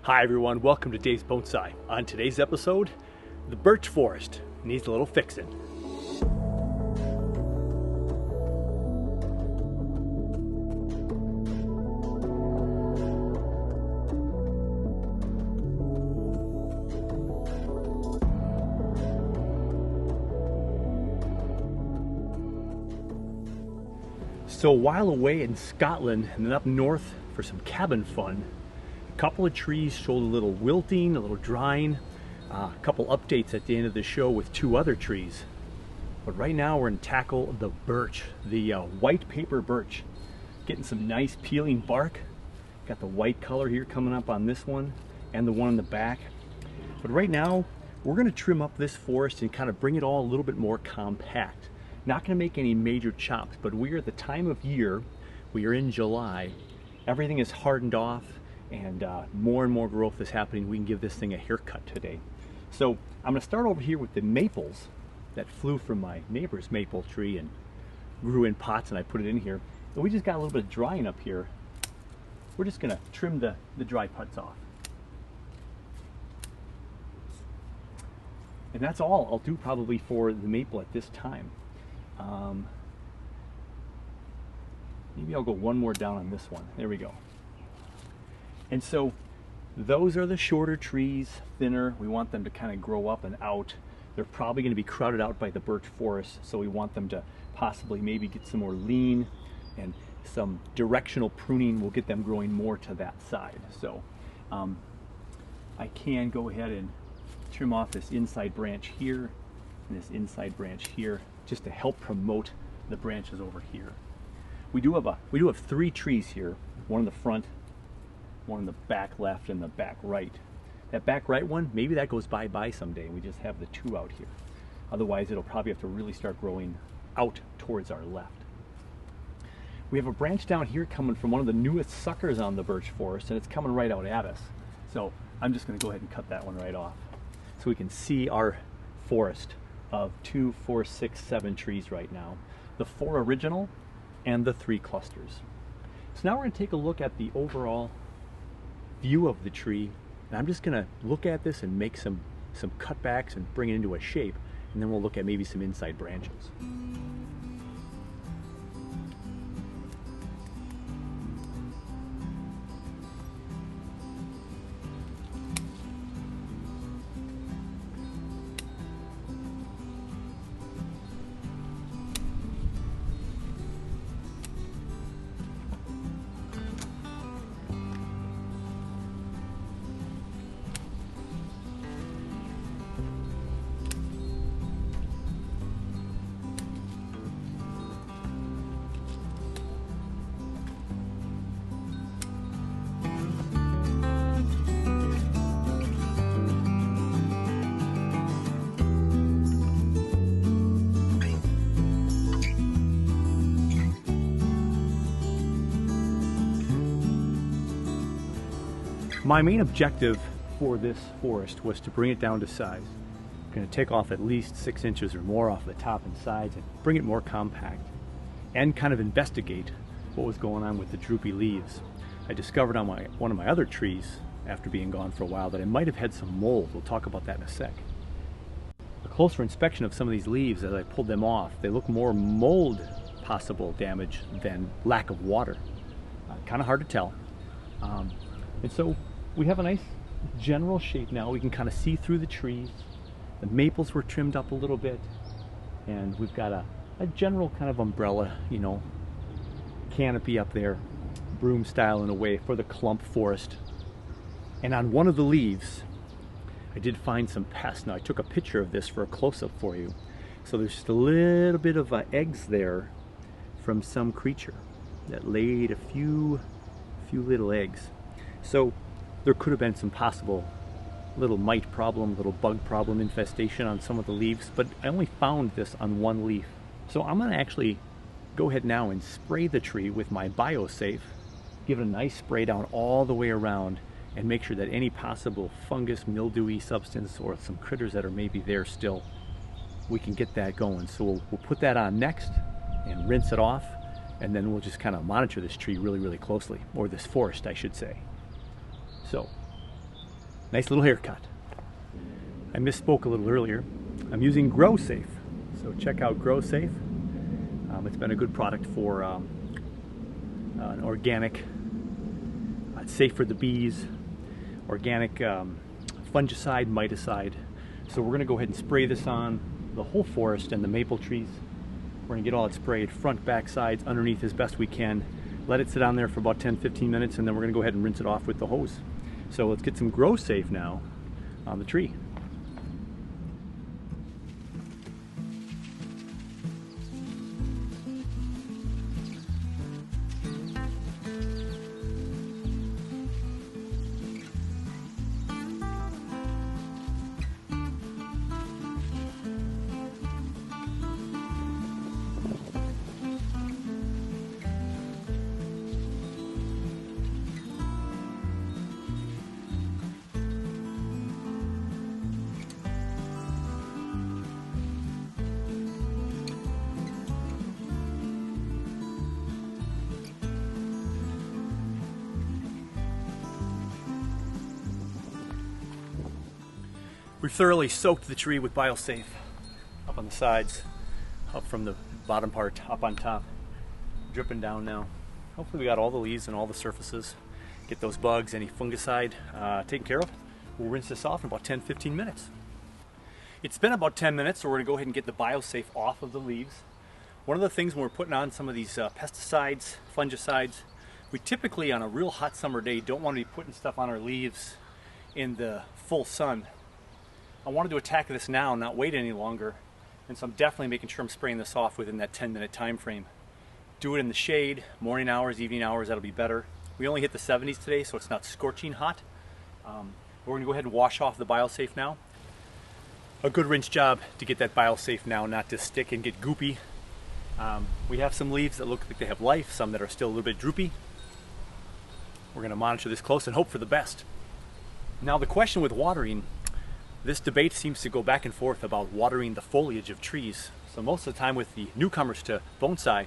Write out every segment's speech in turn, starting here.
Hi everyone, welcome to Dave's Bonsai. On today's episode, the birch forest needs a little fixing. So while away in Scotland and then up north for some cabin fun, a couple of trees showed a little wilting, a little drying, a couple updates at the end of the show with two other trees. But right now we're going to tackle the birch, the white paper birch. Getting some nice peeling bark. Got the white color here coming up on this one and the one in the back. But right now we're going to trim up this forest and kind of bring it all a little bit more compact. Not going to make any major chops, but we are at the time of year, we are in July, everything is hardened off and more growth is happening. We can give this thing a haircut today. So I'm going to start over here with the maples that flew from my neighbor's maple tree and grew in pots, and I put it in here. And we just got a little bit of drying up here. We're just going to trim the dry parts off. And that's all I'll do probably for the maple at this time. Maybe I'll go one more down on this one. There we go. And so those are the shorter trees, thinner. We want them to kind of grow up and out. They're probably going to be crowded out by the birch forest, so we want them to possibly maybe get some more lean, and some directional pruning will get them growing more to that side. So I can go ahead and trim off this inside branch here and this inside branch here, just to help promote the branches over here. We do have three trees here, one in the front, one in the back left, and the back right. That back right one, maybe that goes bye-bye someday. We just have the two out here. Otherwise, it'll probably have to really start growing out towards our left. We have a branch down here coming from one of the newest suckers on the birch forest, and it's coming right out at us. So I'm just going to go ahead and cut that one right off so we can see our forest of 2, 4, 6, 7 trees right now. The 4 original and the 3 clusters. So now we're going to take a look at the overall view of the tree, and I'm just going to look at this and make some cutbacks and bring it into a shape, and then we'll look at maybe some inside branches. My main objective for this forest was to bring it down to size. I'm going to take off at least 6 inches or more off the top and sides and bring it more compact and kind of investigate what was going on with the droopy leaves. I discovered on one of my other trees after being gone for a while that it might have had some mold. We'll talk about that in a sec. A closer inspection of some of these leaves as I pulled them off, they look more mold possible damage than lack of water. Kind of hard to tell. And so we have a nice general shape now. We can kind of see through the trees. The maples were trimmed up a little bit, and we've got a general kind of umbrella, you know, canopy up there, broom style in a way for the clump forest. And on one of the leaves, I did find some pests. Now I took a picture of this for a close-up for you. So there's just a little bit of eggs there from some creature that laid a few little eggs. So there could have been some possible little mite problem, little bug problem infestation on some of the leaves, but I only found this on one leaf. So I'm going to actually go ahead now and spray the tree with my BioSafe, give it a nice spray down all the way around, and make sure that any possible fungus, mildewy substance, or some critters that are maybe there still, we can get that going. So we'll put that on next and rinse it off, and then we'll just kind of monitor this tree really closely, or this forest I should say. So Nice little haircut. I misspoke a little earlier. I'm using Grow Safe. So check out Grow Safe. It's been a good product for an organic, it's safe for the bees, organic fungicide, miticide. So we're going to go ahead and spray this on the whole forest and the maple trees. We're going to get all it sprayed, front, back, sides, underneath as best we can. Let it sit on there for about 10-15 minutes, and then we're going to go ahead and rinse it off with the hose. So let's get some Grow Safe now on the tree. We've thoroughly soaked the tree with BioSafe, up on the sides, up from the bottom part, up on top, dripping down now. Hopefully we got all the leaves and all the surfaces. Get those bugs, any fungicide taken care of. We'll rinse this off in about 10-15 minutes. It's been about 10 minutes, so we're going to go ahead and get the BioSafe off of the leaves. One of the things when we're putting on some of these pesticides, fungicides, we typically on a real hot summer day don't want to be putting stuff on our leaves in the full sun. I wanted to attack this now, not wait any longer, and so I'm definitely making sure I'm spraying this off within that 10-minute time frame. Do it in the shade, morning hours, evening hours, that'll be better. We only hit the 70s today, so it's not scorching hot. We're going to go ahead and wash off the BioSafe now. A good rinse job to get that BioSafe now not to stick and get goopy. We have some leaves that look like they have life, some that are still a little bit droopy. We're going to monitor this close and hope for the best. Now the question with watering, this debate seems to go back and forth about watering the foliage of trees. So most of the time with the newcomers to bonsai,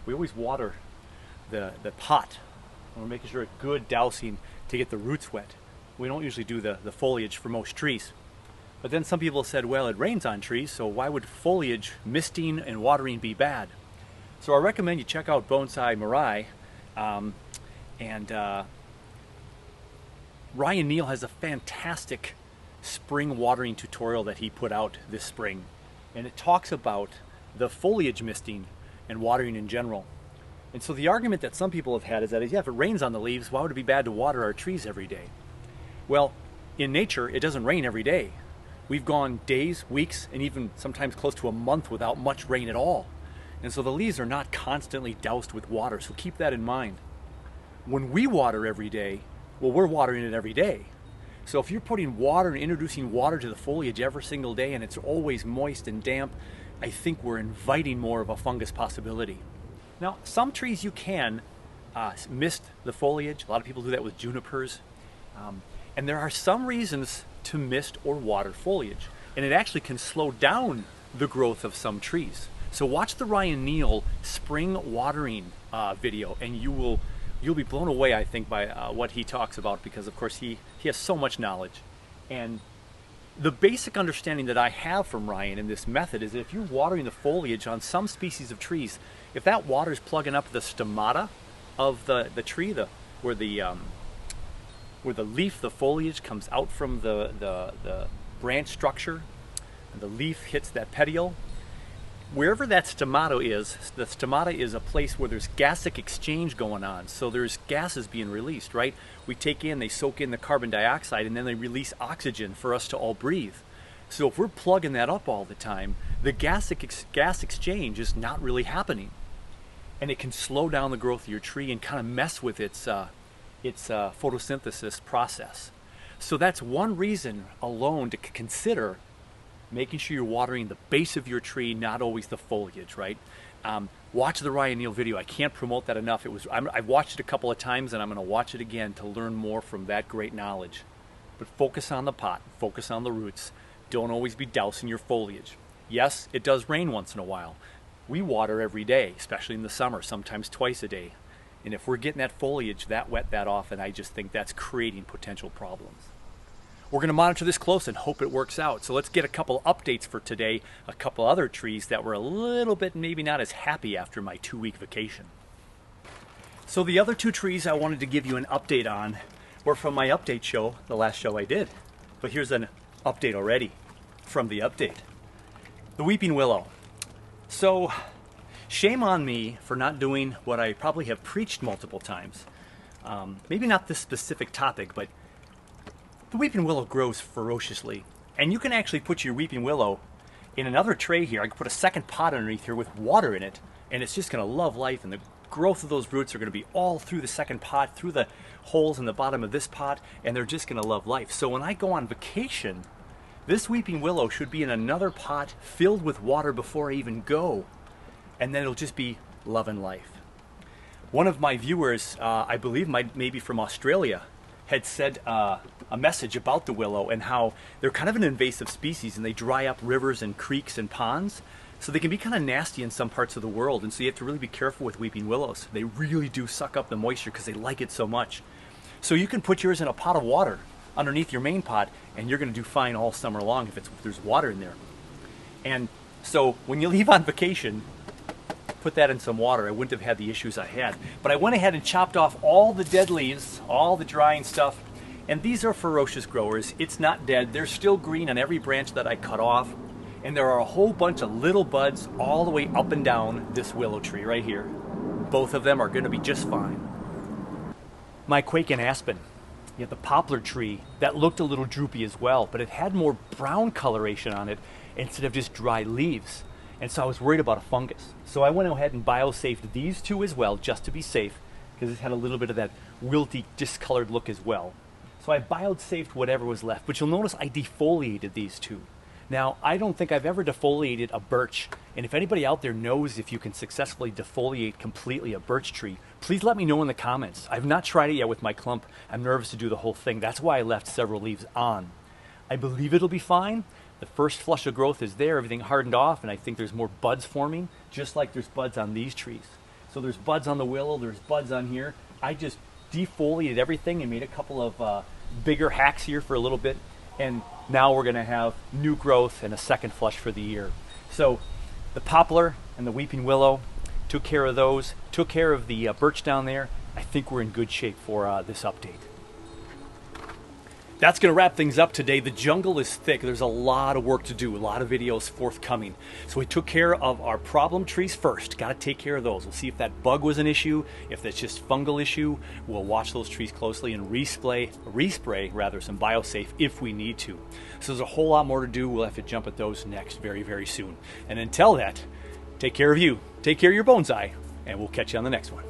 we always water the pot. We're making sure it's good dousing to get the roots wet. We don't usually do the foliage for most trees. But then some people said, well, it rains on trees, so why would foliage, misting, and watering be bad? So I recommend you check out Bonsai Mirai. Ryan Neal has a fantastic spring watering tutorial that he put out this spring, and it talks about the foliage misting and watering in general. And so the argument that some people have had is that, yeah, if it rains on the leaves, why would it be bad to water our trees every day? Well, in nature, it doesn't rain every day. We've gone days, weeks, and even sometimes close to a month without much rain at all. And so the leaves are not constantly doused with water, so keep that in mind. When we water every day, well, we're watering it every day. So if you're putting water and introducing water to the foliage every single day and it's always moist and damp, I think we're inviting more of a fungus possibility. Now, some trees you can mist the foliage. A lot of people do that with junipers. And there are some reasons to mist or water foliage. And it actually can slow down the growth of some trees. So watch the Ryan Neal spring watering video, and you'll be blown away, I think, by what he talks about, because of course he has so much knowledge. And the basic understanding that I have from Ryan in this method is that if you're watering the foliage on some species of trees, if that water is plugging up the stomata of the tree, where the leaf, the foliage comes out from the branch structure, and the leaf hits that petiole, wherever that stomata is, the stomata is a place where there's gastric exchange going on. So there's gases being released, right? They soak in the carbon dioxide, and then they release oxygen for us to all breathe. So if we're plugging that up all the time, the gas exchange is not really happening. And it can slow down the growth of your tree and kind of mess with its photosynthesis process. So that's one reason alone to consider making sure you're watering the base of your tree, not always the foliage, right? Watch the Ryan Neal video. I can't promote that enough. I've watched it a couple of times, and I'm going to watch it again to learn more from that great knowledge. But focus on the pot, focus on the roots. Don't always be dousing your foliage. Yes, it does rain once in a while. We water every day, especially in the summer, sometimes twice a day. And if we're getting that foliage that wet that often, I just think that's creating potential problems. we're going to monitor this close and hope it works out. So let's get a couple updates for today, a couple other trees that were a little bit maybe not as happy after my 2-week vacation. So the other 2 trees I wanted to give you an update on were from my update show, the last show I did. But here's an update already from the update. The weeping willow. So shame on me for not doing what I probably have preached multiple times. Maybe not this specific topic, but the weeping willow grows ferociously. And you can actually put your weeping willow in another tray here. I can put a second pot underneath here with water in it, and it's just going to love life, and the growth of those roots are going to be all through the second pot, through the holes in the bottom of this pot, and they're just going to love life. So when I go on vacation, this weeping willow should be in another pot filled with water before I even go, and then it'll just be loving life. One of my viewers, I believe maybe from Australia, had said a message about the willow and how they're kind of an invasive species and they dry up rivers and creeks and ponds. So they can be kind of nasty in some parts of the world, and so you have to really be careful with weeping willows. They really do suck up the moisture because they like it so much. So you can put yours in a pot of water underneath your main pot, and you're going to do fine all summer long if there's water in there. And so when you leave on vacation, put that in some water. I wouldn't have had the issues I had. But I went ahead and chopped off all the dead leaves, all the drying stuff, and these are ferocious growers. It's not dead. They're still green on every branch that I cut off. And there are a whole bunch of little buds all the way up and down this willow tree right here. Both of them are going to be just fine. My quake and aspen. You have the poplar tree that looked a little droopy as well, but it had more brown coloration on it instead of just dry leaves. And so I was worried about a fungus. So I went ahead and biosafed these 2 as well, just to be safe, because it had a little bit of that wilty, discolored look as well. So I biosafed whatever was left, but you'll notice I defoliated these 2. Now, I don't think I've ever defoliated a birch, and if anybody out there knows if you can successfully defoliate completely a birch tree, please let me know in the comments. I've not tried it yet with my clump. I'm nervous to do the whole thing. That's why I left several leaves on. I believe it'll be fine. The first flush of growth is there, everything hardened off, and I think there's more buds forming, just like there's buds on these trees. So there's buds on the willow, there's buds on here. I just defoliated everything and made a couple of bigger hacks here for a little bit, and now we're going to have new growth and a second flush for the year. So the poplar and the weeping willow, took care of those, took care of the birch down there. I think we're in good shape for this update. That's going to wrap things up today. The jungle is thick. There's a lot of work to do, a lot of videos forthcoming. So we took care of our problem trees first. Got to take care of those. We'll see if that bug was an issue, if that's just fungal issue. We'll watch those trees closely and respray some biosafe if we need to. So there's a whole lot more to do. We'll have to jump at those next very, very soon. And until that, take care of you, take care of your bonsai, and we'll catch you on the next one.